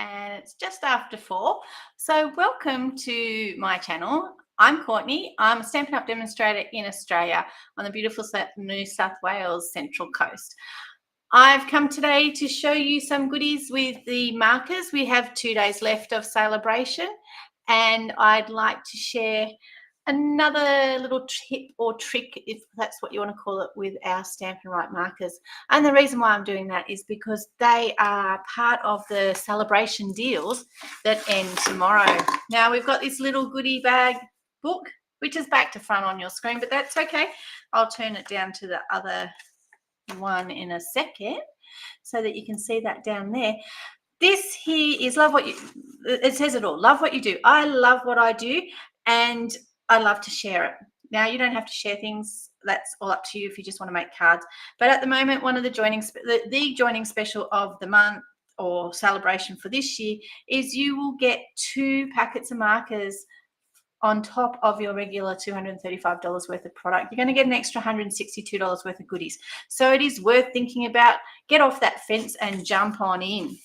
and it's just after 4. So welcome to my channel. I'm Courtney. I'm a Stampin' Up! Demonstrator in Australia on the beautiful New South Wales Central Coast. I've come today to show you some goodies with the markers. We have 2 days left of celebration, and I'd like to share another little tip or trick, if that's what you want to call it, with our Stampin' Right markers. And the reason why I'm doing that is because they are part of the celebration deals that end tomorrow. Now we've got this little goodie bag book, which is back to front on your screen, but that's okay. I'll turn it down to the other one in a second so that you can see that down there. This here is love what you, it says it all, love what you do. I love what I do, and I love to share it. Now, you don't have to share things. That's all up to you if you just want to make cards. But at the moment, one of the joining special of the month or celebration for this year is you will get 2 packets of markers on top of your regular $235 worth of product. You're going to get an extra $162 worth of goodies. So it is worth thinking about. Get off that fence and jump on in.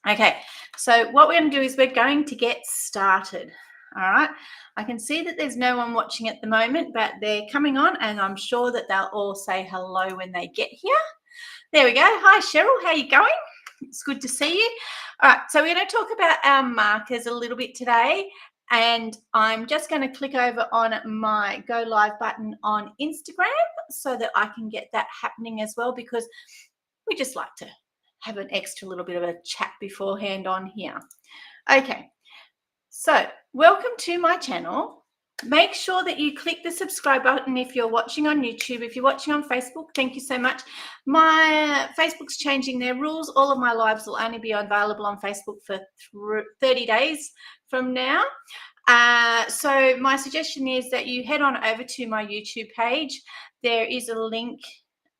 Okay, so what we're going to do is we're going to get started. All right, I can see that there's no one watching at the moment, but they're coming on, and I'm sure that they'll all say hello when they get here. There we go. Hi, Cheryl. How you going? It's good to see you. All right, so we're going to talk about our markers a little bit today, and I'm just going to click over on my go live button on Instagram so that I can get that happening as well, because we just like to have an extra little bit of a chat beforehand on here. Okay. So welcome to my channel. Make sure that you click the subscribe button if you're watching on YouTube. If you're watching on Facebook, thank you so much. My Facebook's changing their rules. All of my lives will only be available on Facebook for 30 days from now. So my suggestion is that you head on over to my YouTube page. There is a link.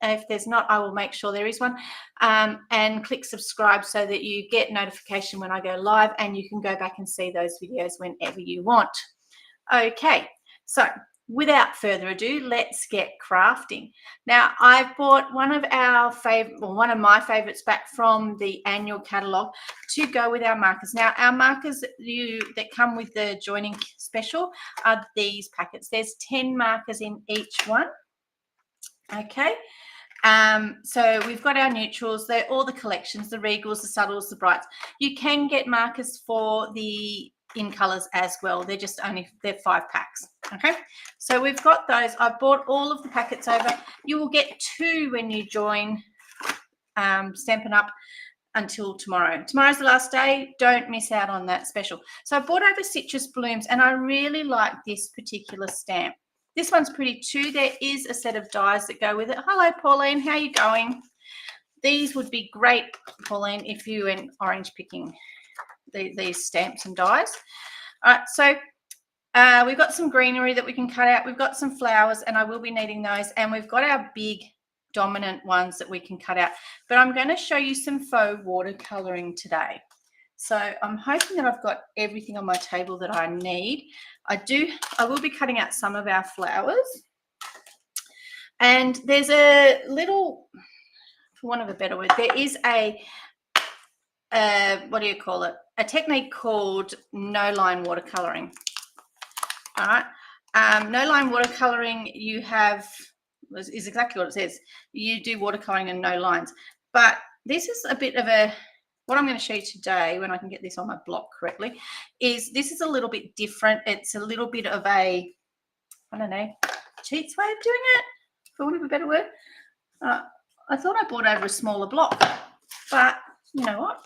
If there's not, I will make sure there is one, and click subscribe so that you get notification when I go live, and you can go back and see those videos whenever you want. Okay, so without further ado, let's get crafting. Now, I've bought one of my favorites back from the annual catalog to go with our markers. Now, our markers that come with the joining special are these packets. There's 10 markers in each one. Okay. So we've got our neutrals. They're all the collections, the regals, the subtles, the brights. You can get markers for the in colors as well. They're 5 packs. Okay, so we've got those. I've bought all of the packets over. You will get 2 when you join Stampin' Up! Until tomorrow. Tomorrow's the last day. Don't miss out on that special. So I bought over citrus blooms, and I really like this particular stamp. This one's pretty too. There is a set of dies that go with it. Hello, Pauline. How are you going? These would be great, Pauline, if you went orange picking these stamps and dies. All right, so we've got some greenery that we can cut out. We've got some flowers, and I will be needing those. And we've got our big dominant ones that we can cut out. But I'm going to show you some faux watercoloring today. So I'm hoping that I've got everything on my table that I need. I will be cutting out some of our flowers. And there's a little, for want of a better word, there is a what do you call it? A technique called no-line watercoloring. All right. No-line watercoloring, is exactly what it says. You do watercoloring and no lines. But this is a bit of what I'm going to show you today, when I can get this on my block correctly, is this is a little bit different. It's a little bit of I don't know, cheats way of doing it, for want of a better word. I thought I bought over a smaller block, but you know what?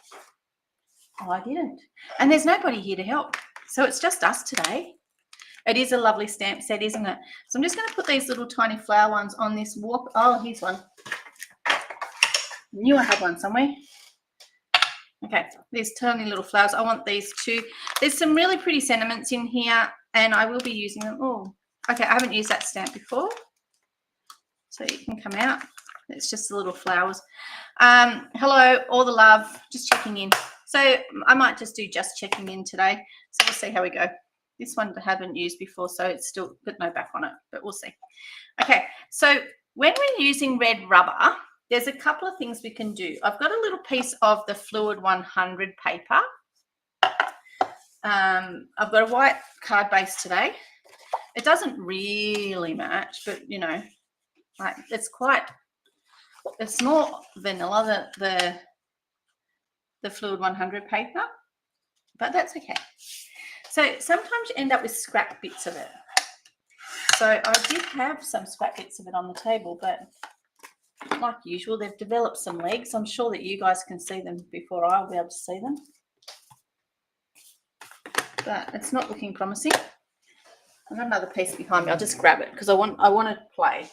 I didn't. And there's nobody here to help. So it's just us today. It is a lovely stamp set, isn't it? So I'm just going to put these little tiny flower ones on this warp. Oh, here's one. Knew I had one somewhere. Okay, these tiny little flowers. I want these 2. There's some really pretty sentiments in here, and I will be using them. Oh, okay, I haven't used that stamp before. So you can come out. It's just the little flowers. Hello, all the love, just checking in. So I might just do just checking in today. So we'll see how we go. This one I haven't used before, so it's still got no back on it, but we'll see. Okay, so when we're using red rubber, there's a couple of things we can do. I've got a little piece of the Fluid 100 paper. I've got a white card base today. It doesn't really match, but you know, like it's more vanilla than the Fluid 100 paper, but that's okay. So sometimes you end up with scrap bits of it. So I did have some scrap bits of it on the table, but like usual, they've developed some legs. I'm sure that you guys can see them before I'll be able to see them. But it's not looking promising. I've got another piece behind me. I'll just grab it because I want to play.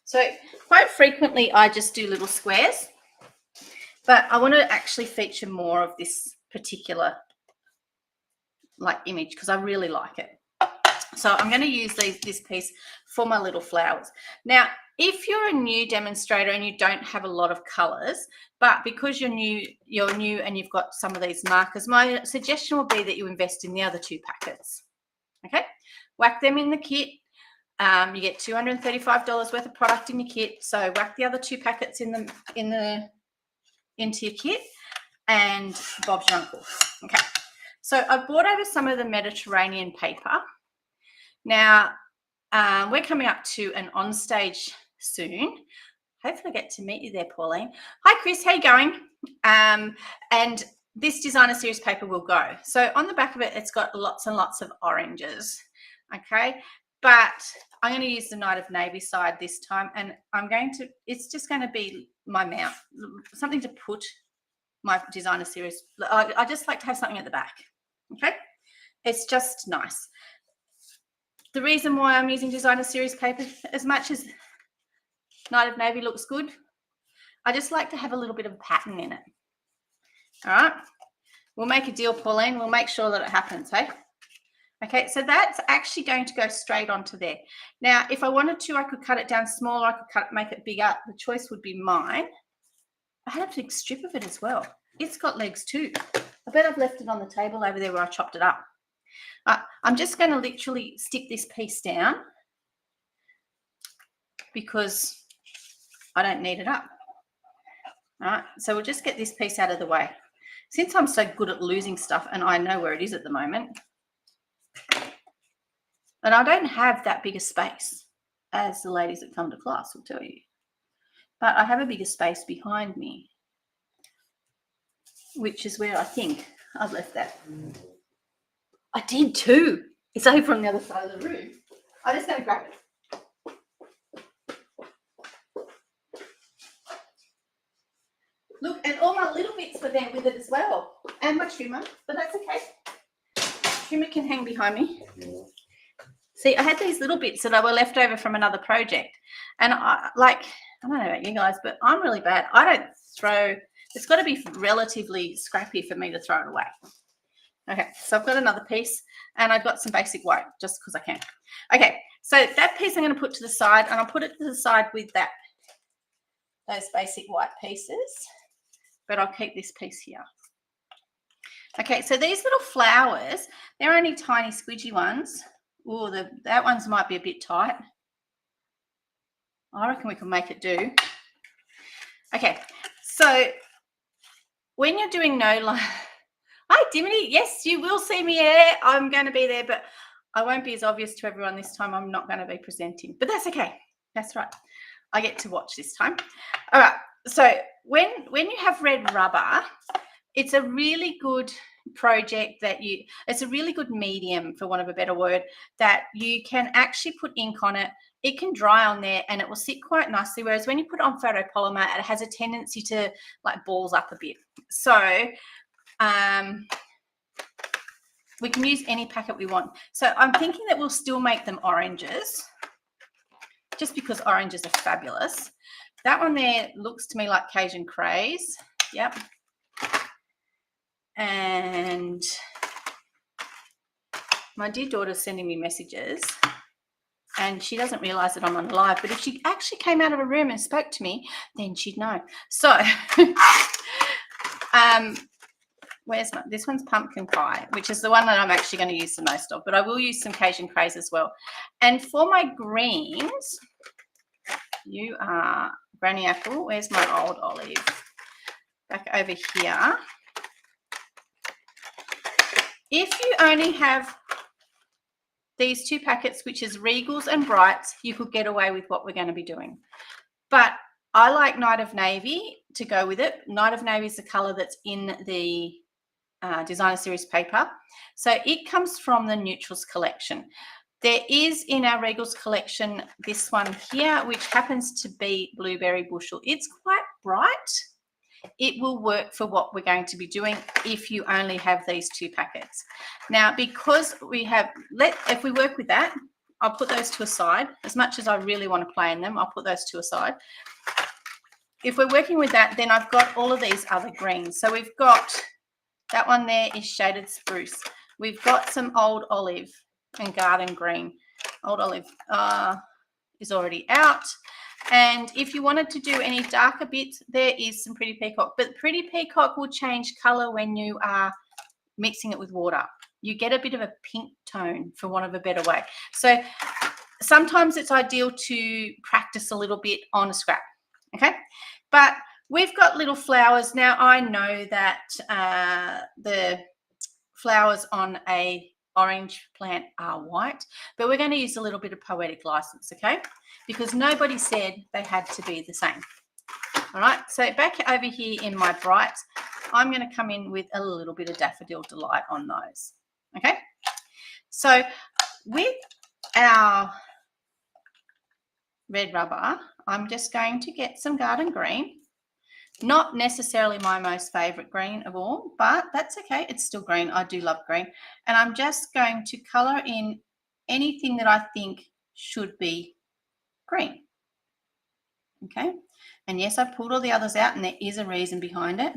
So quite frequently I just do little squares, but I want to actually feature more of this particular image because I really like it. So I'm going to use this piece for my little flowers. Now, if you're a new demonstrator and you don't have a lot of colors, but because you're new and you've got some of these markers, my suggestion will be that you invest in the other 2 packets. Okay, whack them in the kit. You get $235 worth of product in your kit. So whack the other 2 packets into your kit, and Bob's your uncle. Okay, so I've brought over some of the Mediterranean paper. Now, we're coming up to an onstage soon. Hopefully I get to meet you there, Pauline. Hi, Chris, how you going? And this designer series paper will go. So on the back of it, it's got lots and lots of oranges, okay? But I'm going to use the Night of Navy side this time, and it's just going to be my mount, something to put my designer series. I just like to have something at the back, okay? It's just nice. The reason why I'm using designer series paper, as much as Night of Navy looks good, I just like to have a little bit of pattern in it. All right, we'll make a deal, Pauline. We'll make sure that it happens, hey? Okay, so that's actually going to go straight onto there. Now, if I wanted to, I could cut it down smaller. I could make it bigger. The choice would be mine. I had a big strip of it as well. It's got legs too. I bet I've left it on the table over there where I chopped it up. I'm just going to literally stick this piece down because I don't need it up. All right, so we'll just get this piece out of the way. Since I'm so good at losing stuff and I know where it is at the moment, and I don't have that big a space, as the ladies that come to class will tell you, but I have a bigger space behind me, which is where I think I've left that. I did too. It's over on the other side of the room. I'm just going to grab it. Look, and all my little bits were there with it as well. And my trimmer, but that's okay. Trimmer can hang behind me. See, I had these little bits that were left over from another project. And I don't know about you guys, but I'm really bad. I don't throw, it's got to be relatively scrappy for me to throw it away. Okay, so I've got another piece and I've got some basic white just because I can. Okay, so that piece I'm going to put to the side, and I'll put it to the side with those basic white pieces, but I'll keep this piece here. Okay, so these little flowers, they're only tiny squidgy ones. Oh, that one's might be a bit tight. I reckon we can make it do. Okay, so when you're doing no line, hi Dimity, yes, you will see me there. I'm going to be there, but I won't be as obvious to everyone this time. I'm not going to be presenting, but that's okay. That's right. I get to watch this time. All right, so when you have red rubber, it's a really good project it's a really good medium, for want of a better word, that you can actually put ink on it. It can dry on there and it will sit quite nicely, whereas when you put it on photopolymer, it has a tendency to balls up a bit. So we can use any packet we want. So I'm thinking that we'll still make them oranges, just because oranges are fabulous. That one there looks to me like Cajun Craze. Yep. And my dear daughter's sending me messages and she doesn't realize that I'm on live, but if she actually came out of a room and spoke to me, then she'd know. So this one's pumpkin pie, which is the one that I'm actually going to use the most of, but I will use some Cajun craze as well. And for my greens, you are Granny Apple. Where's my old olive? Back over here. If you only have these two packets, which is Regals and Brights, you could get away with what we're going to be doing. But I like Night of Navy to go with it. Night of Navy is the color that's in the designer series paper. So it comes from the Neutrals collection. There is in our Regals collection this one here, which happens to be Blueberry Bushel. It's quite bright. It will work for what we're going to be doing if you only have these two packets. Now, because we have, if we work with that, I'll put those to a side. As much as I really want to play in them, I'll put those to a side. If we're working with that, then I've got all of these other greens. So we've got, that one there is Shaded Spruce. We've got some Old Olive and Garden Green. Old Olive is already out. And if you wanted to do any darker bits, there is some Pretty Peacock. But Pretty Peacock will change color when you are mixing it with water. You get a bit of a pink tone, for want of a better way. So sometimes it's ideal to practice a little bit on a scrap, okay? But we've got little flowers. Now, I know that the flowers on a orange plant are white, but we're going to use a little bit of poetic license, okay? Because nobody said they had to be the same. All right, so back over here in my brights, I'm going to come in with a little bit of Daffodil Delight on those, okay? So with our red rubber, I'm just going to get some Garden Green. Not necessarily my most favorite green of all, but that's okay. It's still green. I do love green. And I'm just going to color in anything that I think should be green. Okay. And yes, I pulled all the others out, and there is a reason behind it.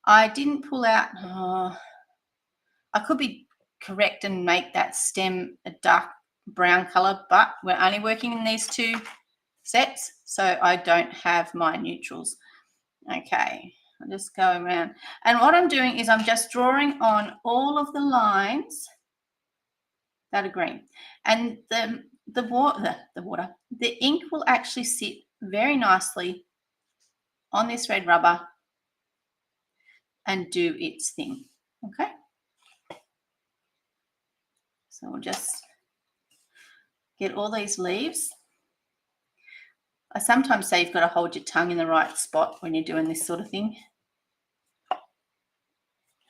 I didn't pull out, I could be correct and make that stem a dark brown color, but we're only working in these two sets, so I don't have my neutrals. Okay, I'll just go around. And what I'm doing is I'm just drawing on all of the lines that are green. And the ink will actually sit very nicely on this red rubber and do its thing, okay? So we'll just get all these leaves. I sometimes say you've got to hold your tongue in the right spot when you're doing this sort of thing.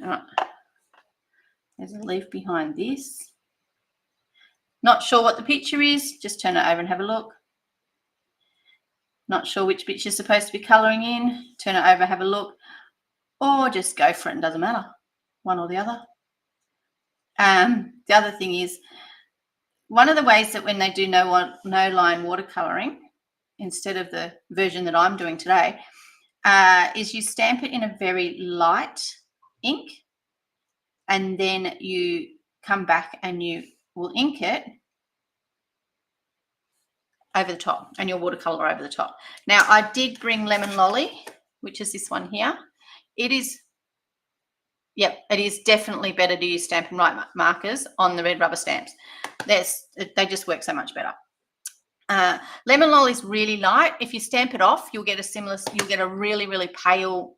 All right. There's a leaf behind this. Not sure what the picture is, just turn it over and have a look. Not sure which bit you're supposed to be colouring in, turn it over, have a look, or just go for it, and doesn't matter, one or the other. The other thing is, one of the ways that when they do no line watercolouring, instead of the version that I'm doing today, is you stamp it in a very light ink, and then you come back and you will ink it over the top, and your watercolor over the top. Now, I did bring Lemon Lolly, which is this one here. It is, yep, it is definitely better to use Stampin' Right markers on the red rubber stamps. They just work so much better. Lemon Lolly is really light. If you stamp it off, you'll get a really, really pale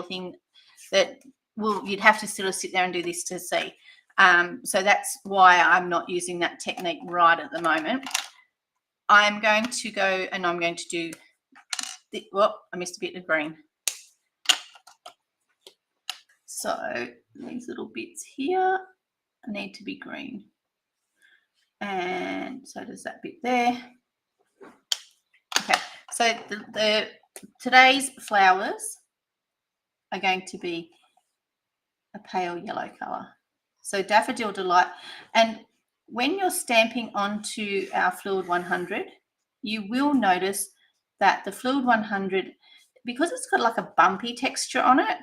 thing that you'd have to sort of sit there and do this to see. So that's why I'm not using that technique right at the moment. I'm going to go and I'm going to do, I missed a bit of green. So these little bits here need to be green. And so does that bit there. Okay, so today's flowers are going to be a pale yellow colour. So Daffodil Delight. And when you're stamping onto our Fluid 100, you will notice that the Fluid 100, because it's got like a bumpy texture on it,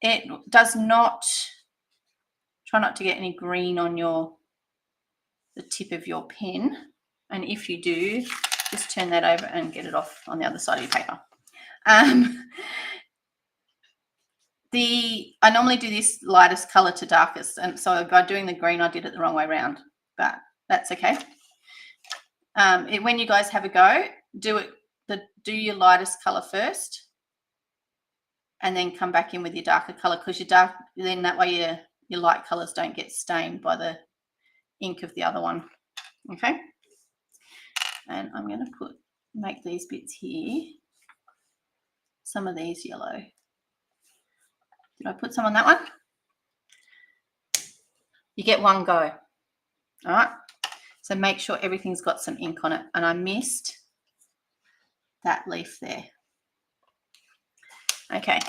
it does not, try not to get any green on the tip of your pen. And if you do, just turn that over and get it off on the other side of your paper. I normally do this lightest color to darkest, and so by doing the green, I did it the wrong way around, but that's okay. When you guys have a go, do your lightest color first, and then come back in with your darker color, because then that way your light colors don't get stained by the ink of the other one. Okay, and I'm going to make these bits here, some of these yellow. Did I put some on that one? You get one go. All right, so make sure everything's got some ink on it, and I missed that leaf there. Okay,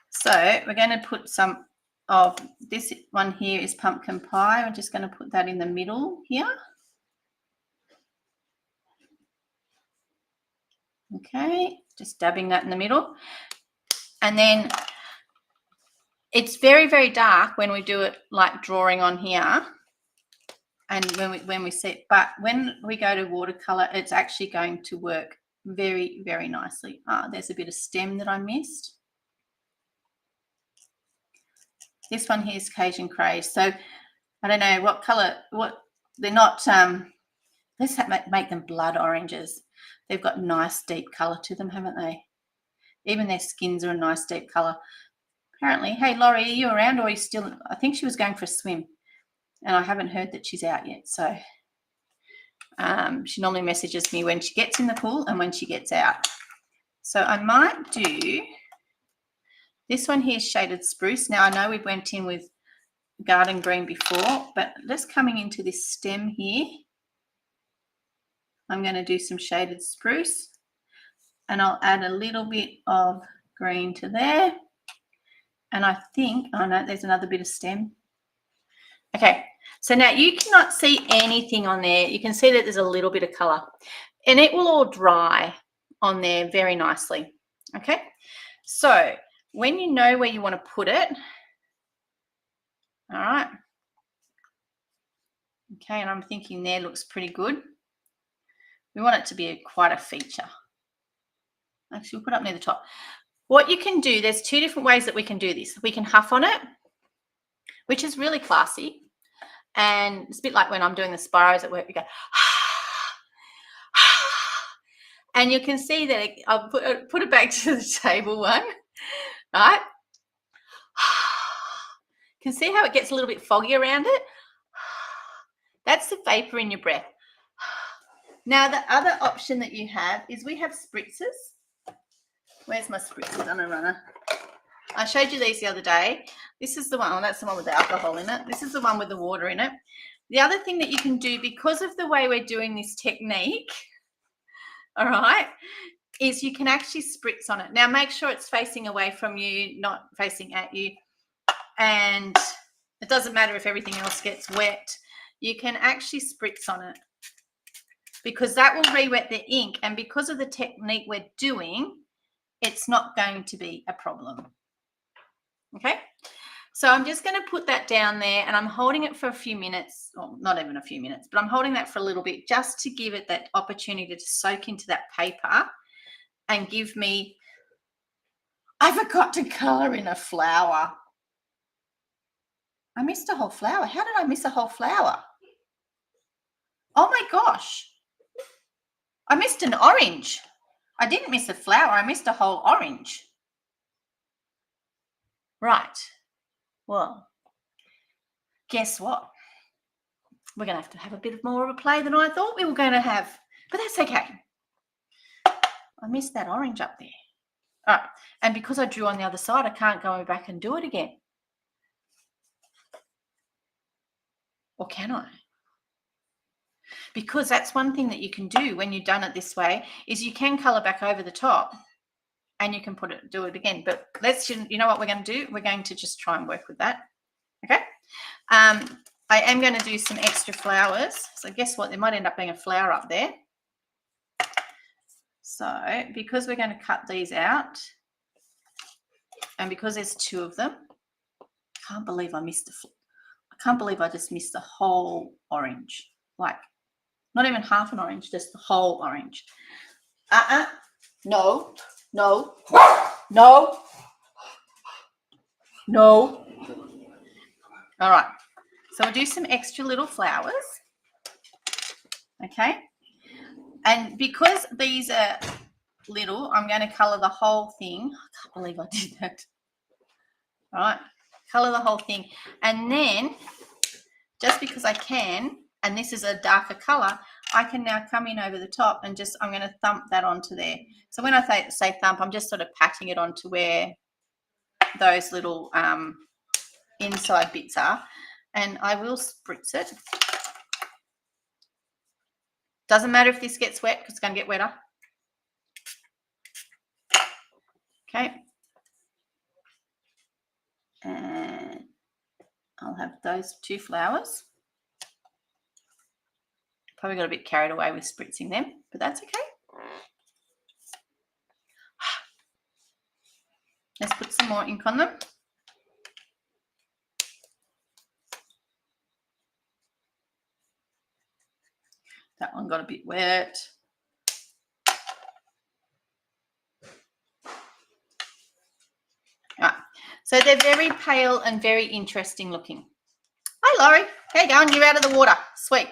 so we're going to put some of this one here is pumpkin pie. I'm just going to put that in the middle here. Okay, just dabbing that in the middle. And then it's very, very dark when we do it like drawing on here. And when we set, but when we go to watercolor, it's actually going to work very, very nicely. There's a bit of stem that I missed. This one here is Cajun Craze. So I don't know what color, they're not, let's make them blood oranges. They've got nice deep color to them, haven't they? Even their skins are a nice deep color. Apparently, hey, Laurie, are you around, or are you still, I think she was going for a swim, and I haven't heard that she's out yet. So she normally messages me when she gets in the pool and when she gets out. So I might do, this one here is Shaded Spruce. Now I know we went in with garden green before, but just coming into this stem here, I'm going to do some Shaded Spruce, and I'll add a little bit of green to there. And I think, oh no, there's another bit of stem. Okay, so now you cannot see anything on there. You can see that there's a little bit of color, and it will all dry on there very nicely. Okay, so when you know where you want to put it, all right. Okay, and I'm thinking there looks pretty good. We want it to be quite a feature. Actually, we'll put it up near the top. What you can do, there's two different ways that we can do this. We can huff on it, which is really classy. And it's a bit like when I'm doing the spirals at work, we go, and you can see that I'll put it back to the table one, right? You can see how it gets a little bit foggy around it. That's the vapor in your breath. Now, the other option that you have is we have spritzers. Where's my spritzers on a runner? I showed you these the other day. This is the one, oh, that's the one with the alcohol in it. This is the one with the water in it. The other thing that you can do, because of the way we're doing this technique, all right, is you can actually spritz on it. Now, make sure it's facing away from you, not facing at you. And it doesn't matter if everything else gets wet. You can actually spritz on it, because that will re-wet the ink. And because of the technique we're doing, it's not going to be a problem. Okay, so I'm just going to put that down there, and I'm holding it for a few minutes, well, not even a few minutes, but I'm holding that for a little bit just to give it that opportunity to soak into that paper and give me, I forgot to colour in a flower. I missed a whole flower. How did I miss a whole flower? Oh my gosh. I missed an orange. I didn't miss a flower. I missed a whole orange. Right. Well, guess what? We're going to have a bit more of a play than I thought we were going to have, but that's okay. I missed that orange up there. All right. And because I drew on the other side, I can't go back and do it again. Or can I? Because that's one thing that you can do when you've done it this way, is you can colour back over the top and you can do it again. But you know what we're going to do? We're going to just try and work with that. Okay. I am going to do some extra flowers. So guess what? There might end up being a flower up there. So because we're going to cut these out, and because there's two of them, I can't believe I can't believe I just missed the whole orange. Like, not even half an orange, just the whole orange. No, no, no. No. All right. So we'll do some extra little flowers. Okay. And because these are little, I'm going to colour the whole thing. I can't believe I did that. All right. Colour the whole thing. And then, just because I can, and this is a darker colour, I can now come in over the top and just, I'm going to thump that onto there. So when I say thump, I'm just sort of patting it onto where those little inside bits are. And I will spritz it. Doesn't matter if this gets wet because it's going to get wetter. Okay. And I'll have those two flowers. Probably got a bit carried away with spritzing them, but that's okay. Let's put some more ink on them. That one got a bit wet. Right. So they're very pale and very interesting looking. Hi, Laurie. How you going? You're out of the water. Sweet.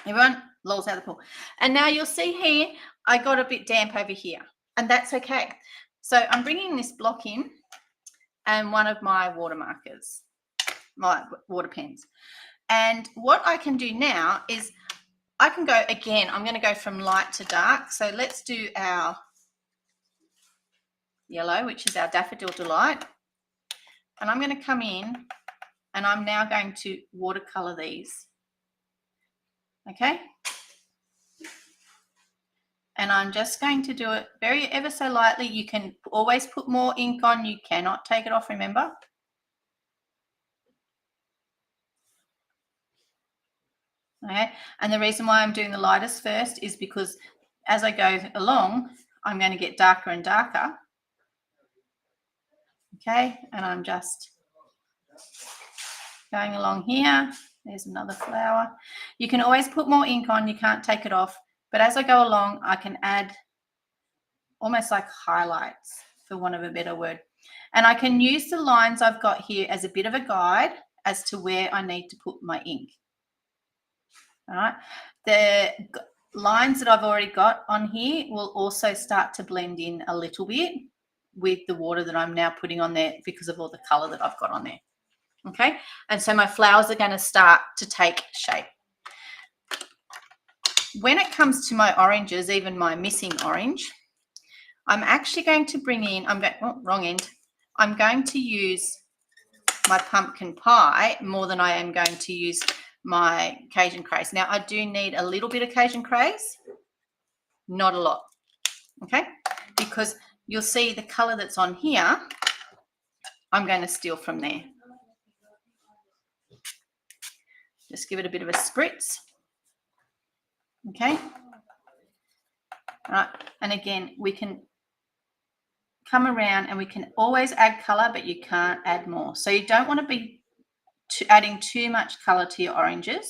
Everyone, Lol's out of the pool. And now you'll see here, I got a bit damp over here, and that's okay. So I'm bringing this block in and one of my water markers, my water pens. And what I can do now is I can go again, I'm going to go from light to dark. So let's do our yellow, which is our Daffodil Delight. And I'm going to come in and I'm now going to watercolor these. Okay. And I'm just going to do it very ever so lightly. You can always put more ink on. You cannot take it off, remember. Okay. And the reason why I'm doing the lightest first is because as I go along, I'm going to get darker and darker. Okay. And I'm just going along here. There's another flower. You can always put more ink on. You can't take it off. But as I go along, I can add almost like highlights, for want of a better word. And I can use the lines I've got here as a bit of a guide as to where I need to put my ink. All right. The lines that I've already got on here will also start to blend in a little bit with the water that I'm now putting on there because of all the color that I've got on there. Okay. And so my flowers are going to start to take shape. When it comes to my oranges, even my missing orange, I'm actually going to bring in, wrong end. I'm going to use my pumpkin pie more than I am going to use my Cajun craze. Now, I do need a little bit of Cajun craze, not a lot, okay? Because you'll see the color that's on here, I'm going to steal from there. Just give it a bit of a spritz. Okay. All right. And again, we can come around and we can always add color, but you can't add more. So you don't want to be adding too much color to your oranges.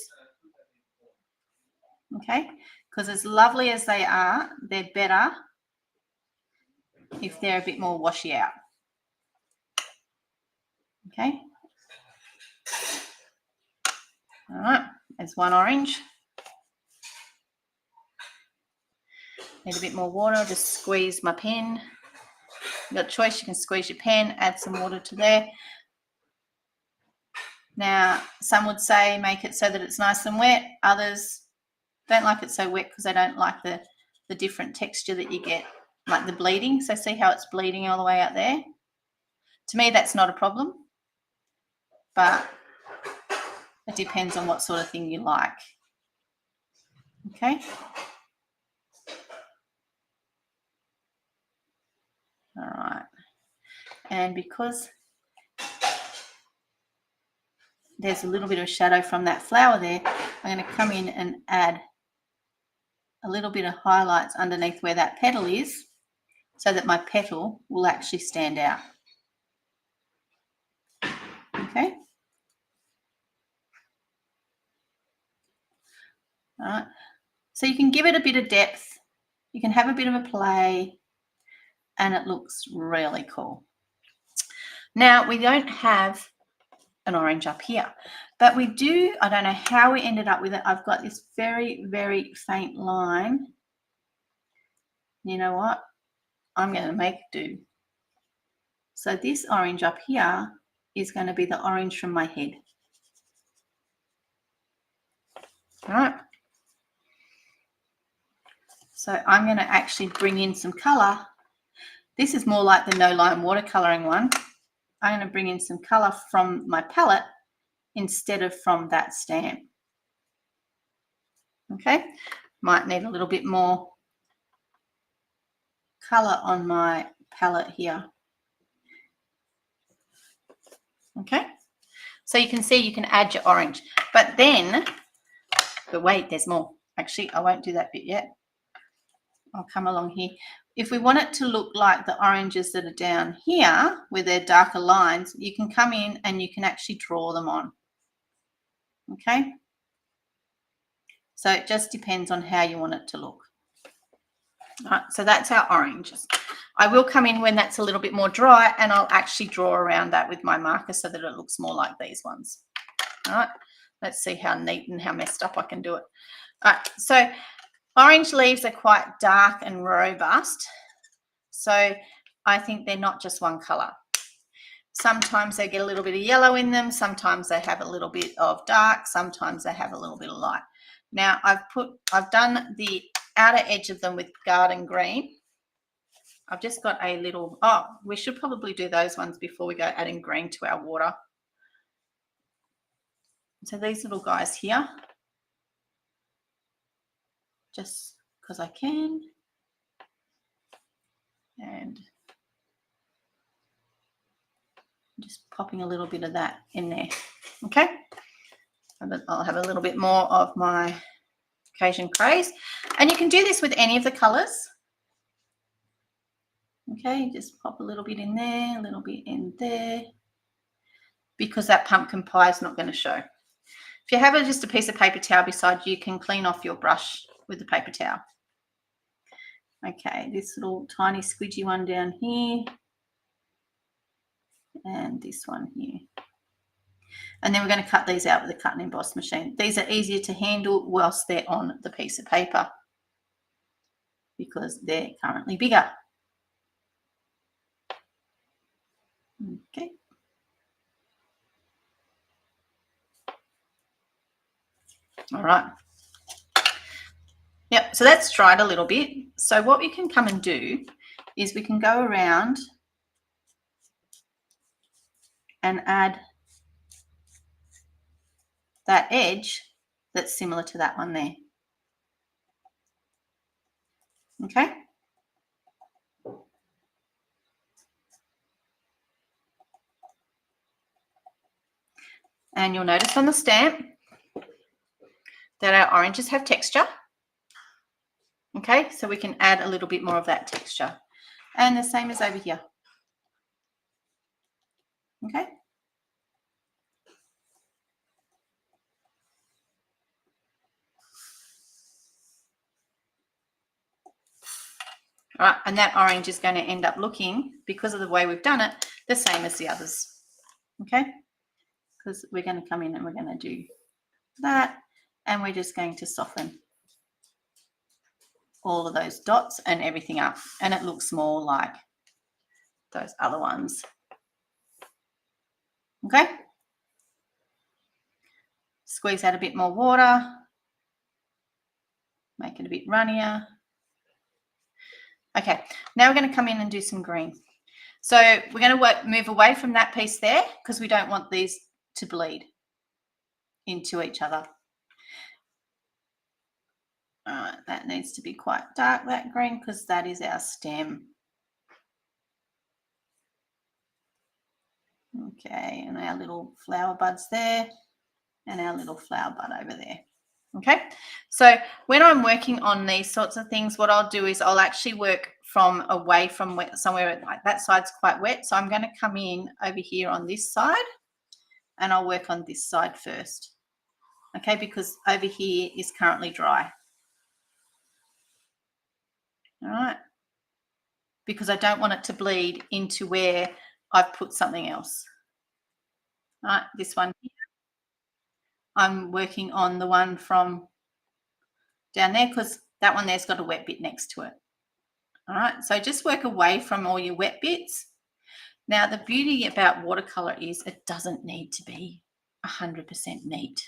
Okay. Because as lovely as they are, they're better if they're a bit more washy out. Okay. All right. There's one orange. Need a bit more water. I'll just squeeze my pen. You've got a choice. You can squeeze your pen, add some water to there. Now, some would say make it so that it's nice and wet. Others don't like it so wet because they don't like the different texture that you get, like the bleeding. So see how it's bleeding all the way out there? To me, that's not a problem, but it depends on what sort of thing you like. Okay. All right. And because there's a little bit of shadow from that flower there, I'm going to come in and add a little bit of highlights underneath where that petal is so that my petal will actually stand out. Okay. All right. So you can give it a bit of depth. You can have a bit of a play and it looks really cool. Now, we don't have an orange up here, but we do. I don't know how we ended up with it. I've got this very, very faint line. You know what? I'm going to make it do. So this orange up here is going to be the orange from my head. All right. So I'm going to actually bring in some color. This is more like the no line watercoloring one. I'm going to bring in some color from my palette instead of from that stamp. Okay, might need a little bit more color on my palette here. Okay, so you can see you can add your orange, but wait, there's more. Actually, I won't do that bit yet. I'll come along here. If we want it to look like the oranges that are down here with their darker lines, you can come in and you can actually draw them on. Okay, so it just depends on how you want it to look. All right, so that's our oranges. I will come in when that's a little bit more dry and I'll actually draw around that with my marker so that it looks more like these ones. All right, let's see how neat and how messed up I can do it. All right, so orange leaves are quite dark and robust, so I think they're not just one color. Sometimes they get a little bit of yellow in them, sometimes they have a little bit of dark, sometimes they have a little bit of light. Now I've done the outer edge of them with garden green. I've just got a little, we should probably do those ones before we go adding green to our water. So these little guys here, just because I can, and just popping a little bit of that in there. Okay, I'll have a little bit more of my occasion craze, and you can do this with any of the colors. Okay, just pop a little bit in there, a little bit in there, because that pumpkin pie is not going to show. If you have just a piece of paper towel beside you, can clean off your brush with the paper towel. Okay, this little tiny squidgy one down here, and this one here. And then we're going to cut these out with a cut and emboss machine. These are easier to handle whilst they're on the piece of paper because they're currently bigger. Okay. All right. Yep, so that's dried a little bit. So what we can come and do is we can go around and add that edge that's similar to that one there. Okay. And you'll notice on the stamp that our oranges have texture. Okay, so we can add a little bit more of that texture. And the same as over here. Okay. All right, and that orange is going to end up looking, because of the way we've done it, the same as the others. Okay, because we're going to come in and we're going to do that, and we're just going to soften all of those dots and everything up, and it looks more like those other ones. Okay, squeeze out a bit more water, make it a bit runnier. Okay, now we're going to come in and do some green. So we're going to move away from that piece there because we don't want these to bleed into each other. All right, that needs to be quite dark, that green, because that is our stem. Okay, and our little flower buds there, and our little flower bud over there. Okay, so when I'm working on these sorts of things, what I'll do is I'll actually work from away from somewhere like that side's quite wet. So I'm going to come in over here on this side, and I'll work on this side first. Okay, because over here is currently dry. All right, because I don't want it to bleed into where I've put something else. All right, this one here, I'm working on the one from down there because that one there's got a wet bit next to it. All right, so just work away from all your wet bits. Now, the beauty about watercolor is it doesn't need to be 100% neat.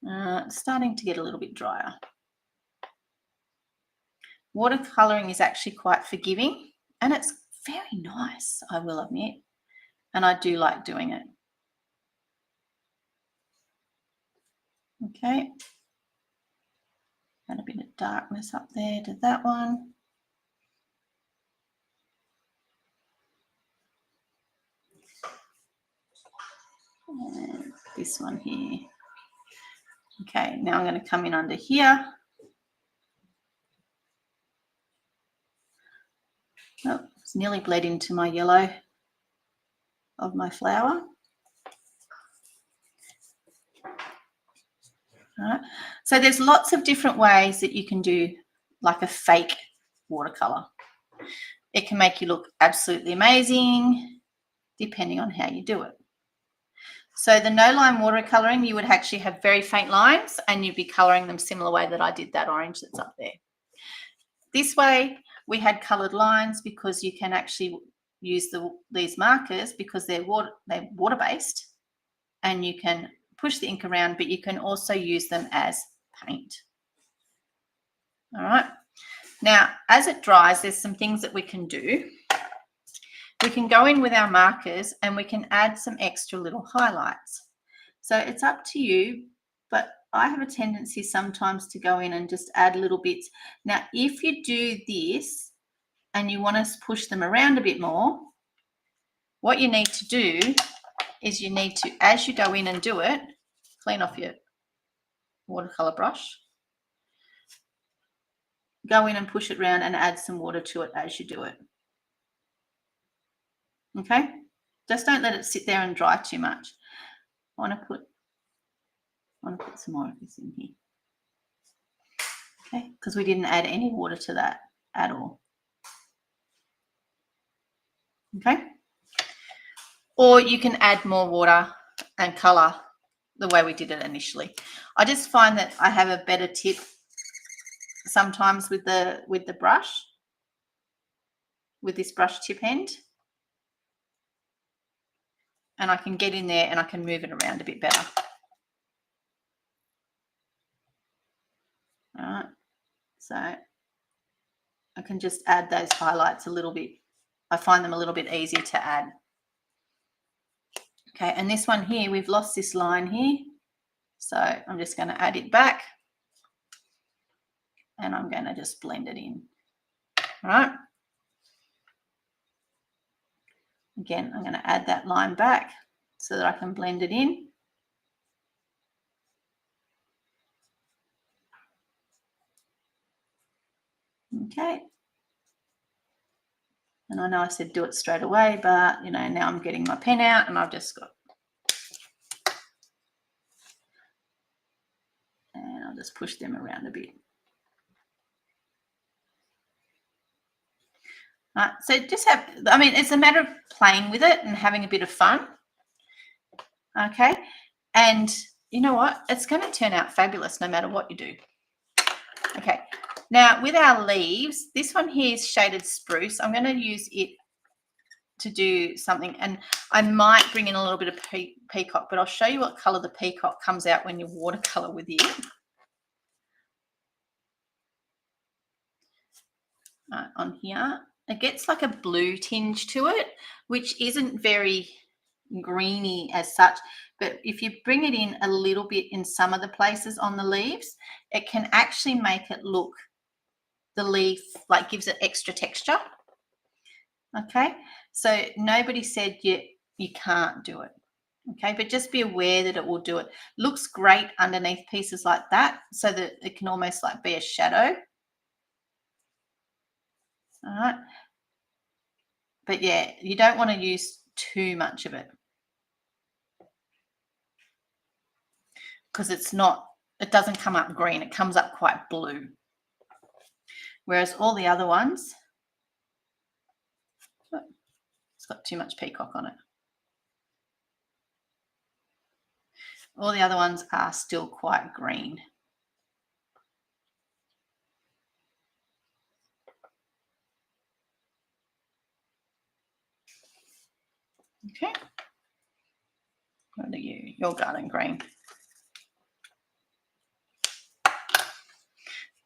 It's starting to get a little bit drier. Watercoloring is actually quite forgiving and it's very nice, I will admit, and I do like doing it. Okay, add a bit of darkness up there to that one. And this one here. Okay, now I'm going to come in under here. Oh, it's nearly bled into my yellow of my flower. All right. So there's lots of different ways that you can do like a fake watercolor. It can make you look absolutely amazing depending on how you do it. So the no line watercoloring, you would actually have very faint lines and you'd be coloring them similar way that I did that orange that's up there. This way we had colored lines because you can actually use these markers because they're water-based and you can push the ink around, but you can also use them as paint. All right. Now, as it dries, there's some things that we can do. We can go in with our markers and we can add some extra little highlights. So it's up to you, but I have a tendency sometimes to go in and just add little bits. Now, if you do this and you want to push them around a bit more, what you need to do is you need to, as you go in and do it, clean off your watercolor brush, go in and push it around and add some water to it as you do it. Okay, just don't let it sit there and dry too much. I want to put some more of this in here. Okay, because we didn't add any water to that at all. Okay, or you can add more water and color the way we did it initially. I just find that I have a better tip sometimes with the brush, with this brush tip end. And I can get in there and I can move it around a bit better. All right, so I can just add those highlights a little bit. I find them a little bit easier to add. Okay, and this one here, we've lost this line here. So I'm just going to add it back. And I'm going to just blend it in. All right. Again, I'm going to add that line back so that I can blend it in. Okay. And I know I said do it straight away, but you know, now I'm getting my pen out and I've just got, and I'll just push them around a bit. So just have, I mean, it's a matter of playing with it and having a bit of fun. Okay. And you know what? It's going to turn out fabulous no matter what you do. Okay. Now with our leaves, this one here is shaded spruce. I'm going to use it to do something, and I might bring in a little bit of peacock, but I'll show you what color the peacock comes out when you watercolor with it. On here, it gets like a blue tinge to it, which isn't very greeny as such, but if you bring it in a little bit in some of the places on the leaves, it can actually make it look, the leaf like gives it extra texture. Okay, so nobody said you can't do it. Okay, but just be aware that it will do it. Looks great underneath pieces like that, so that it can almost like be a shadow. All right, but yeah, you don't want to use too much of it because it's not, it doesn't come up green, it comes up quite blue. Whereas all the other ones, got too much peacock on it. All the other ones are still quite green. Okay. What are you? Your garden green.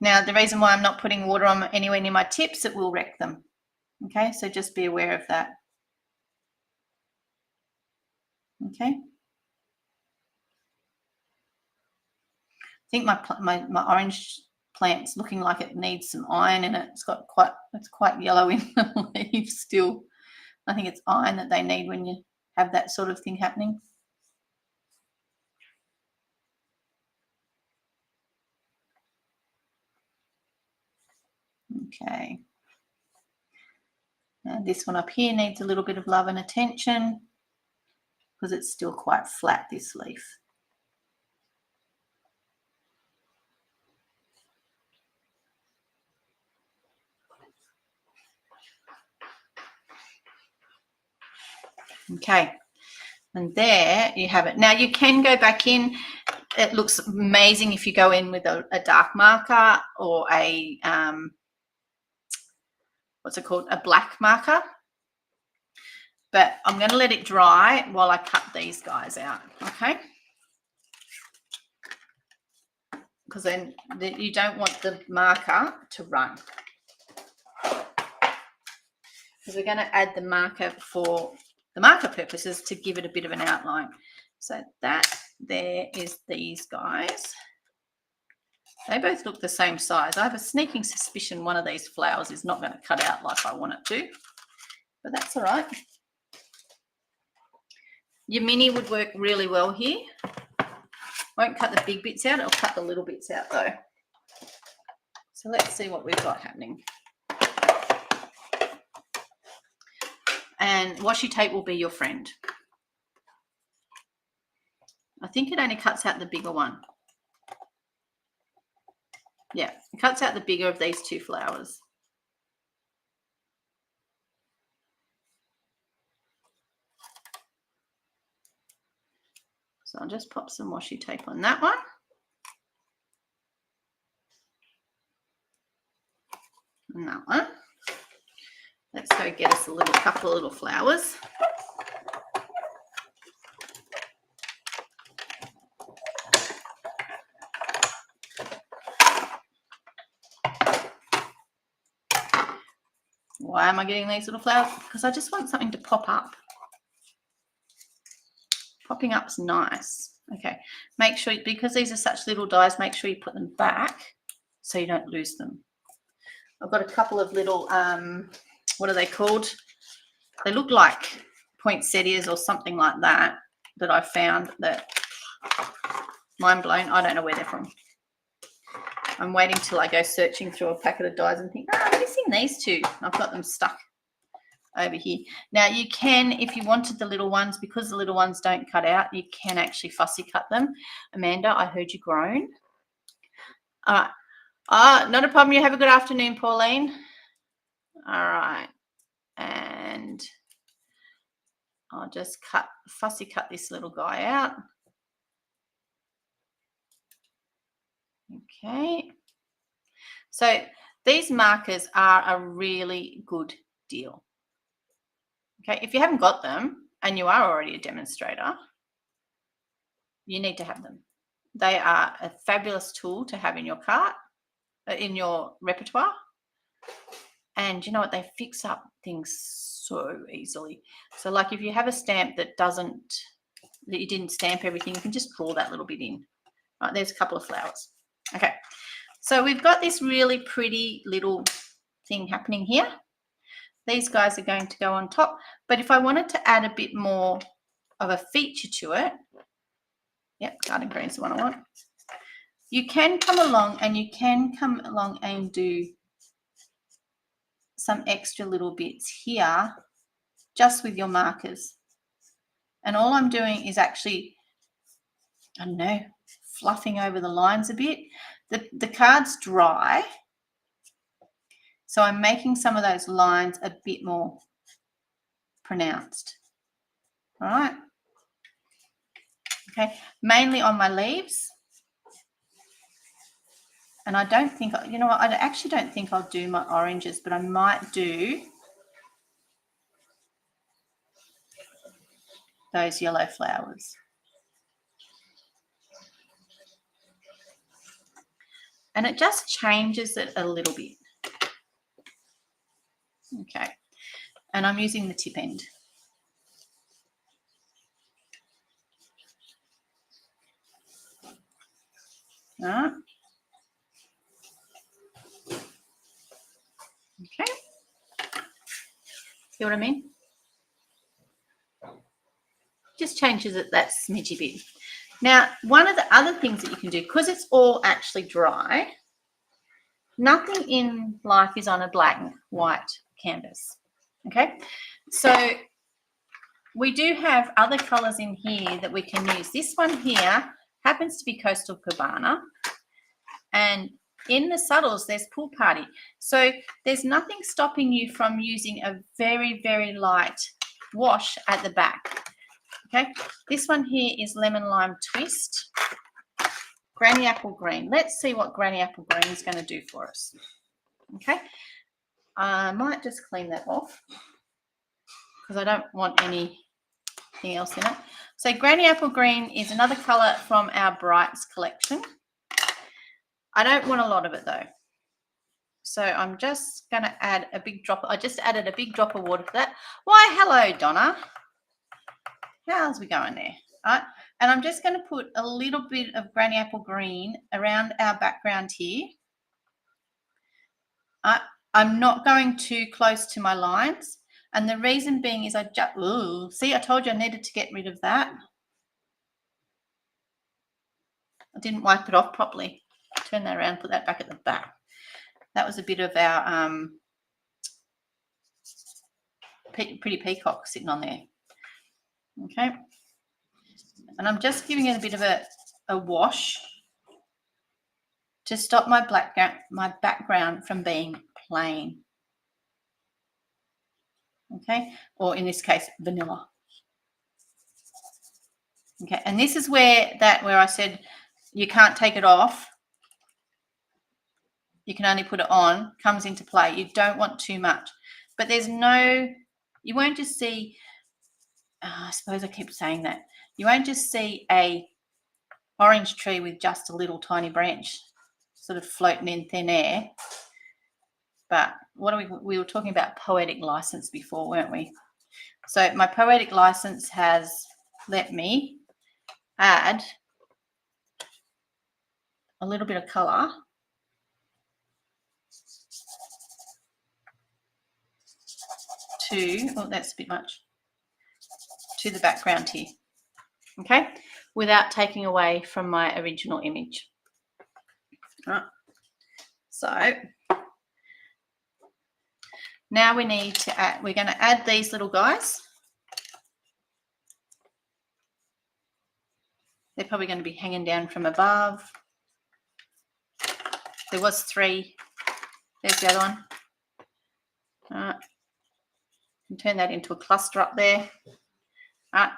Now, the reason why I'm not putting water on anywhere near my tips, it will wreck them. Okay, so just be aware of that. Okay. I think my orange plant's looking like it needs some iron in it. It's quite yellow in the leaves still. I think it's iron that they need when you have that sort of thing happening. Okay. Now this one up here needs a little bit of love and attention because it's still quite flat, this leaf. Okay, and there you have it. Now you can go back in. It looks amazing if you go in with a dark marker or a what's it called, a black marker, but I'm going to let it dry while I cut these guys out. Okay, because then you don't want the marker to run, because we're going to add the marker for the marker purposes to give it a bit of an outline. So that there is these guys. They both look the same size. I have a sneaking suspicion one of these flowers is not going to cut out like I want it to, but that's all right. Your mini would work really well here. Won't cut the big bits out, it'll cut the little bits out though. So let's see what we've got happening. And washi tape will be your friend. I think it only cuts out the bigger one. Yeah, it cuts out the bigger of these two flowers. So I'll just pop some washi tape on that one. And that one. Let's go get us a couple of little flowers. Why am I getting these little flowers? Because I just want something to pop up. Popping up's nice. Okay, make sure, because these are such little dies, make sure you put them back so you don't lose them. I've got a couple of little, what are they called? They look like poinsettias or something like that that I found that, mind blown, I don't know where they're from. I'm waiting till I go searching through a packet of dies and think, oh, I'm missing these two. I've got them stuck over here. Now you can, if you wanted the little ones, because the little ones don't cut out, you can actually fussy cut them. Amanda, I heard you groan. All right. Not a problem. You have a good afternoon, Pauline. All right. And I'll just fussy cut this little guy out. Okay. So these markers are a really good deal. Okay, if you haven't got them and you are already a demonstrator, you need to have them. They are a fabulous tool to have in your cart, in your repertoire. And you know what? They fix up things so easily. So like if you have a stamp that you didn't stamp everything, you can just draw that little bit in. Right, there's a couple of flowers. Okay, so we've got this really pretty little thing happening here. These guys are going to go on top, but if I wanted to add a bit more of a feature to it, yep, garden green's the one I want. You can come along and do some extra little bits here just with your markers. And all I'm doing is actually, I don't know, fluffing over the lines a bit. The card's dry, so I'm making some of those lines a bit more pronounced. All right. Okay, mainly on my leaves. And I don't think, you know what, I actually don't think I'll do my oranges, but I might do those yellow flowers. And it just changes it a little bit. Okay, and I'm using the tip end. All right. Okay. See what I mean? Just changes it that smidgy bit. Now, one of the other things that you can do, because it's all actually dry, nothing in life is on a black and white canvas. Okay, so we do have other colors in here that we can use. This one here happens to be Coastal Cabana, and in the subtles there's Pool Party. So there's nothing stopping you from using a very, very light wash at the back. Okay, this one here is Lemon Lime Twist, Granny Apple Green. Let's see what Granny Apple Green is going to do for us. Okay, I might just clean that off because I don't want anything else in it. So Granny Apple Green is another color from our Brights collection. I don't want a lot of it though. So I'm just going to add a big drop. I just added a big drop of water for that. Why, hello, Donna. How's we going there? All right. And I'm just going to put a little bit of Granny Apple Green around our background here. I'm not going too close to my lines. And the reason being is I just, see, I told you I needed to get rid of that. I didn't wipe it off properly. Turn that around, put that back at the back. That was a bit of our pretty peacock sitting on there. Okay. And I'm just giving it a bit of a wash to stop my background from being plain. Okay, or in this case, vanilla. Okay, and this is where I said you can't take it off. You can only put it on, comes into play. You don't want too much. But there's no, you won't just see, I suppose I keep saying that. You won't just see a orange tree with just a little tiny branch sort of floating in thin air. But what are we were talking about poetic license before, weren't we? So my poetic license has let me add a little bit of colour to, oh, that's a bit much, to the background here, okay, without taking away from my original image. All right. So now we need to add, we're going to add these little guys. They're probably going to be hanging down from above. There was 3. There's the other one. All right. And turn that into a cluster up there. All right.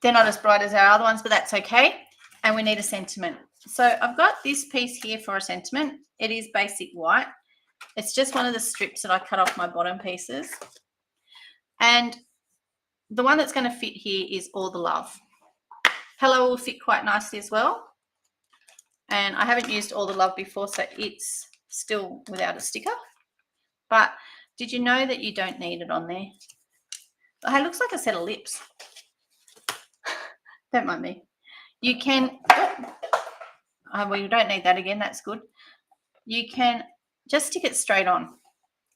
They're not as bright as our other ones, but that's okay. And we need a sentiment. So I've got this piece here for a sentiment. It is basic white. It's just one of the strips that I cut off my bottom pieces. And the one that's going to fit here is All the Love. Hello will fit quite nicely as well. And I haven't used All the Love before, so it's still without a sticker. But did you know that you don't need it on there? Oh, it looks like a set of lips. Don't mind me. You can, well, you don't need that again. That's good. You can just stick it straight on.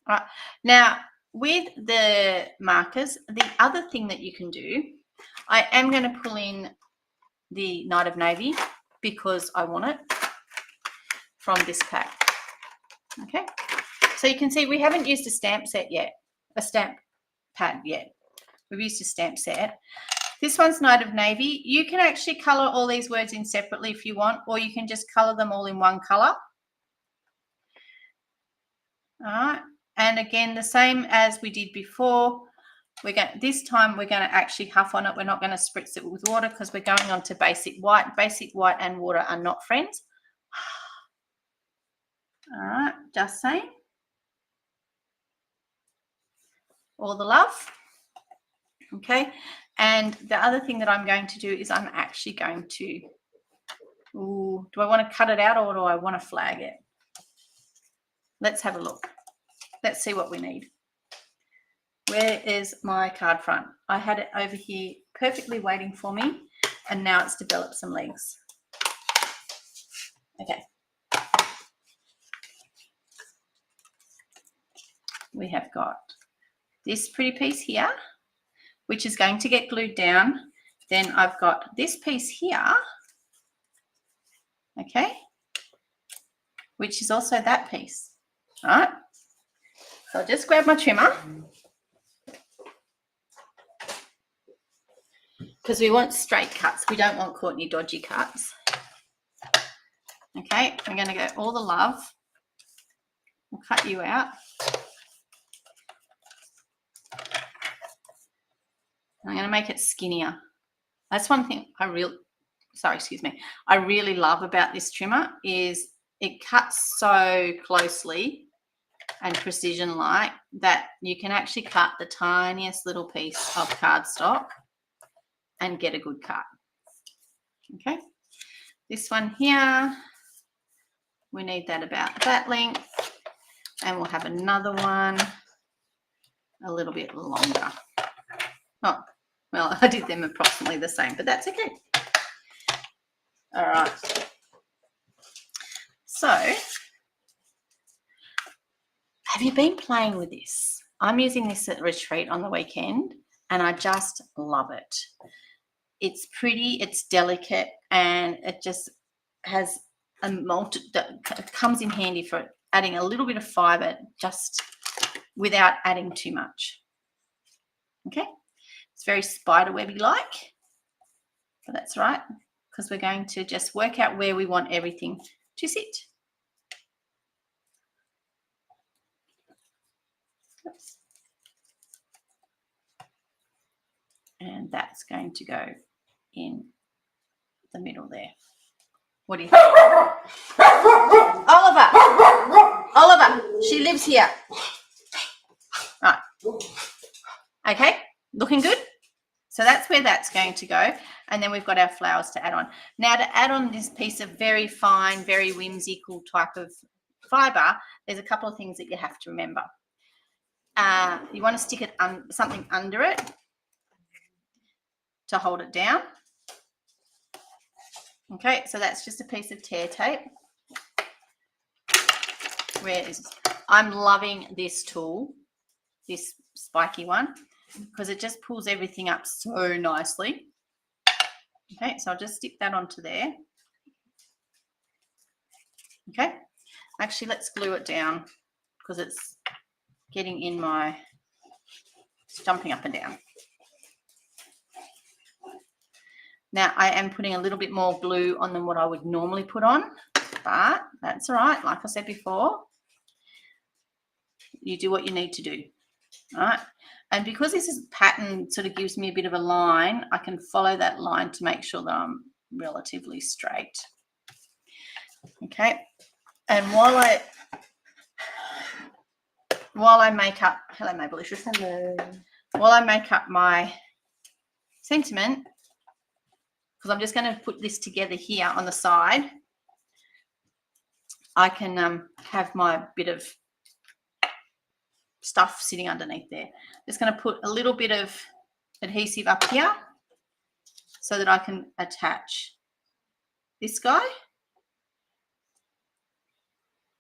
All right. Now, with the markers, the other thing that you can do, I am going to pull in the Night of Navy because I want it from this pack. Okay. So you can see we haven't used a stamp set yet, a stamp pad yet. We've used a stamp set. This one's Night of Navy. You can actually colour all these words in separately if you want, or you can just colour them all in one colour. All right. And again, the same as we did before, this time we're going to actually huff on it. We're not going to spritz it with water because we're going on to basic white. Basic white and water are not friends. All right, just saying. All the love. Okay, and the other thing that I'm going to do is I'm actually going to, do I want to cut it out or do I want to flag it? Let's have a look. Let's see what we need. Where is my card front? I had it over here perfectly waiting for me, and now it's developed some legs. Okay. We have got this pretty piece here, which is going to get glued down. Then I've got this piece here, okay, which is also that piece, all right? So I'll just grab my trimmer because we want straight cuts. We don't want Courtenay dodgy cuts. Okay, I'm going to go all the love. We'll cut you out. I'm going to make it skinnier. That's one thing I really love about this trimmer is it cuts so closely and precision-like that you can actually cut the tiniest little piece of cardstock and get a good cut. Okay, this one here, we need that about that length, and we'll have another one a little bit longer. Oh, well, I did them approximately the same, but that's okay. All right. So, have you been playing with this? I'm using this at retreat on the weekend, and I just love it. It's pretty, it's delicate, and it just has it comes in handy for adding a little bit of fibre just without adding too much. Okay, it's very spiderwebby like, but that's right, because we're going to just work out where we want everything to sit. Oops. And that's going to go in the middle there. What do you think? Oliver, she lives here. Right. Okay, looking good. So that's where that's going to go. And then we've got our flowers to add on. Now, to add on this piece of very fine, very whimsical type of fibre, there's a couple of things that you have to remember. You want to stick it something under it to hold it down. Okay, so that's just a piece of tear tape. Where is it? I'm loving this tool, this spiky one, because it just pulls everything up so nicely. Okay, so I'll just stick that onto there. Okay, actually let's glue it down because it's getting in my, it's jumping up and down. Now I am putting a little bit more glue on than what I would normally put on, but that's all right. Like I said before, you do what you need to do, all right? And because this is pattern sort of gives me a bit of a line, I can follow that line to make sure that I'm relatively straight. Okay, and while I make up, hello Maybelicious, hello. While I make up my sentiment, because I'm just going to put this together here on the side, I can have my bit of stuff sitting underneath there. Just going to put a little bit of adhesive up here so that I can attach this guy.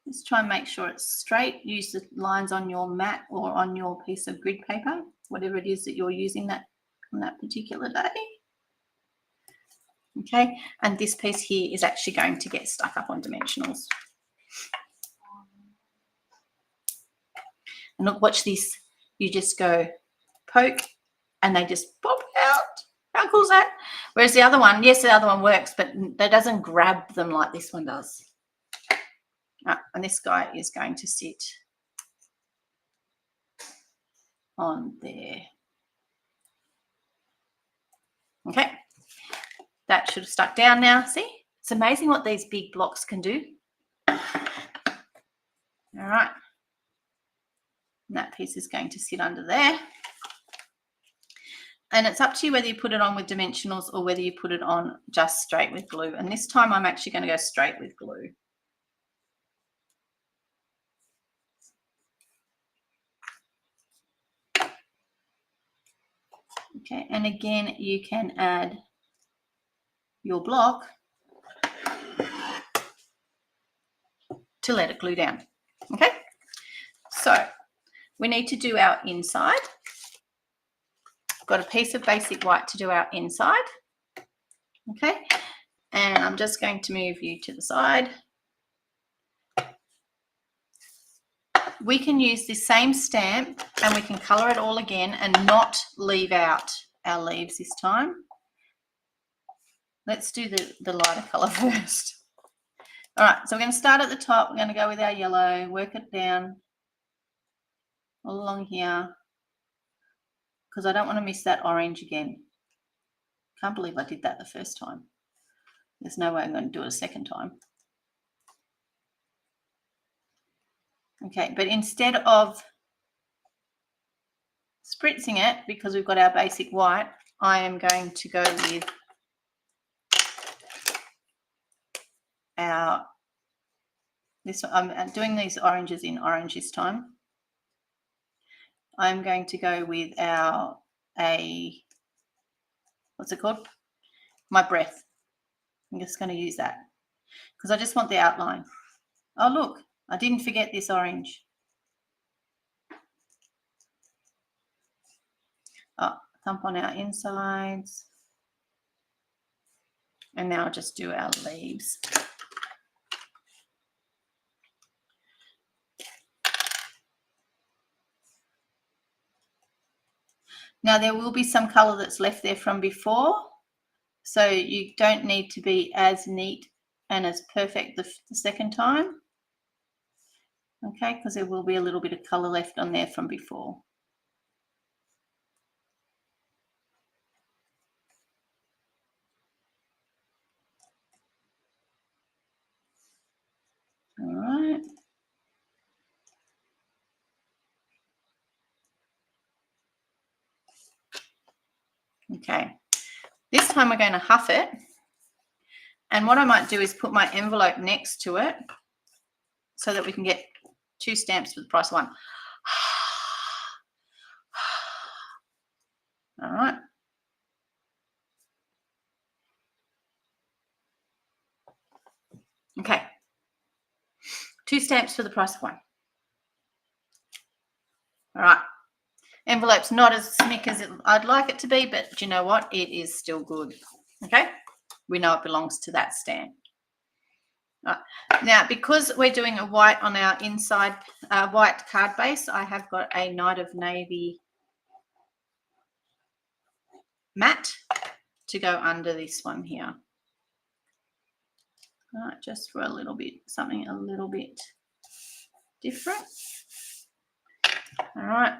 Just try and make sure it's straight. Use the lines on your mat or on your piece of grid paper, whatever it is that you're using that on that particular day. Okay, and this piece here is actually going to get stuck up on dimensionals. And look, watch this. You just go poke and they just pop out. How cool is that? Whereas the other one, yes, the other one works, but that doesn't grab them like this one does. And this guy is going to sit on there. That should have stuck down now. See, it's amazing what these big blocks can do. All right. And that piece is going to sit under there. And it's up to you whether you put it on with dimensionals or whether you put it on just straight with glue. And this time I'm actually going to go straight with glue. Okay, and again, you can add your block to let it glue down. Okay, so we need to do our inside. I've got a piece of basic white to do our inside. Okay, and I'm just going to move you to the side. We can use this same stamp and we can colour it all again and not leave out our leaves this time. Let's do the lighter colour first. All right, so we're going to start at the top. We're going to go with our yellow, work it down all along here because I don't want to miss that orange again. Can't believe I did that the first time. There's no way I'm going to do it a second time. Okay, but instead of spritzing it, because we've got our basic white, I am going to go with I'm doing these oranges in orange this time. I'm going to go with what's it called? My breath. I'm just going to use that because I just want the outline. Oh, look, I didn't forget this orange. Oh, thump on our insides. And now I'll just do our leaves. Now there will be some colour that's left there from before, so you don't need to be as neat and as perfect the second time. Okay, because there will be a little bit of colour left on there from before. All right. Okay, this time we're going to huff it. And what I might do is put my envelope next to it so that we can get 2 stamps for the price of 1. All right. Okay. 2 stamps for the price of 1. All right. Envelope's not as slick as I'd like it to be, but do you know what? It is still good. Okay. We know it belongs to that stamp. All right. Now, because we're doing a white on our inside white card base, I have got a Night of Navy matte to go under this one here. All right, just for a little bit, something a little bit different. All right.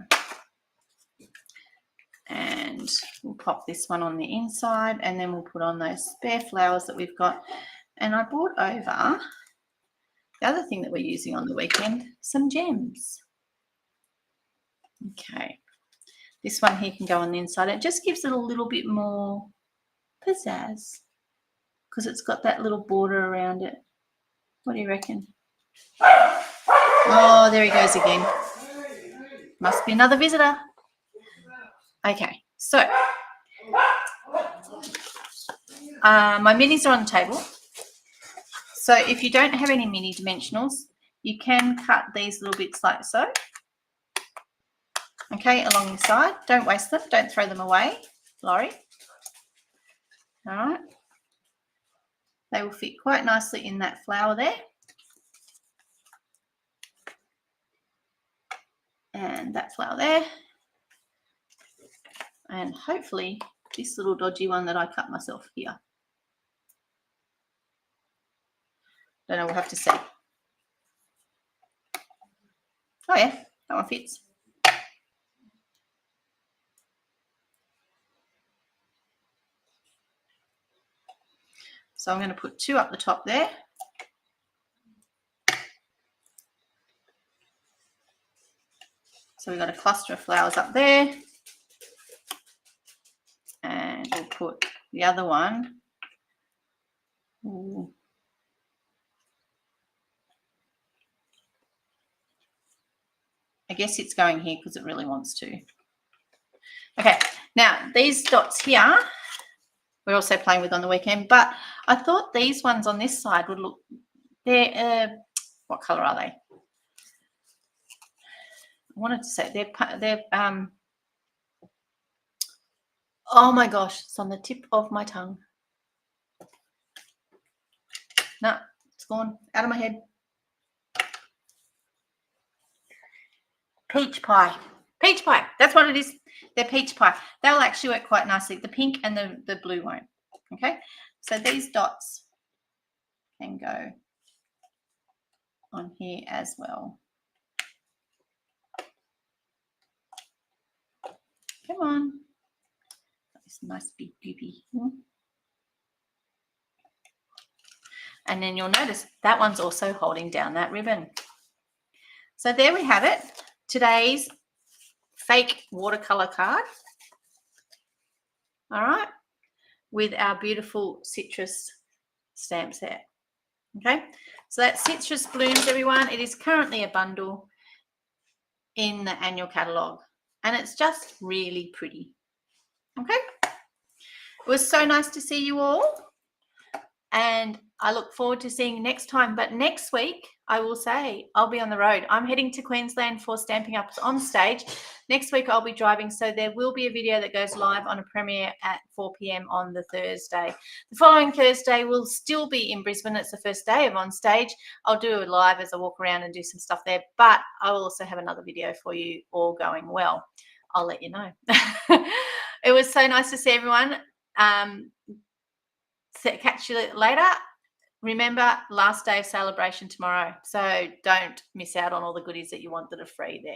And we'll pop this one on the inside and then we'll put on those spare flowers that we've got. And I brought over the other thing that we're using on the weekend, some gems. Okay. This one here can go on the inside. It just gives it a little bit more pizzazz because it's got that little border around it. What do you reckon? Oh, there he goes again. Must be another visitor. Okay, so my minis are on the table. So if you don't have any mini dimensionals, you can cut these little bits like so. Okay, along the side. Don't waste them. Don't throw them away, Laurie. All right. They will fit quite nicely in that flower there. And that flower there. And hopefully this little dodgy one that I cut myself here. Don't know, we'll have to see. Oh yeah, that one fits. So I'm going to put 2 up the top there. So we've got a cluster of flowers up there. And we'll put the other one. Ooh. I guess it's going here because it really wants to. Okay, now these dots here, we're also playing with on the weekend, but I thought these ones on this side would look, they're, what colour are they? I wanted to say they're oh my gosh, it's on the tip of my tongue. No, it's gone out of my head. Peach pie. Peach pie. That's what it is. They're peach pie. They'll actually work quite nicely. The pink and the blue won't. Okay. So these dots can go on here as well. Come on. This nice big goopy. And then you'll notice that one's also holding down that ribbon. So there we have it. Today's fake watercolor card. All right. With our beautiful citrus stamp set. Okay. So that's citrus blooms, everyone. It is currently a bundle in the annual catalogue. And it's just really pretty. Okay. It was so nice to see you all. And I look forward to seeing you next time. But next week, I will say, I'll be on the road. I'm heading to Queensland for Stamping Up on Stage. Next week, I'll be driving. So there will be a video that goes live on a premiere at 4 p.m. on the Thursday. The following Thursday, we'll still be in Brisbane. It's the first day of On Stage. I'll do it live as I walk around and do some stuff there. But I will also have another video for you all going well. I'll let you know. It was so nice to see everyone. Catch you later. Remember, last day of celebration tomorrow. So don't miss out on all the goodies that you want that are free there.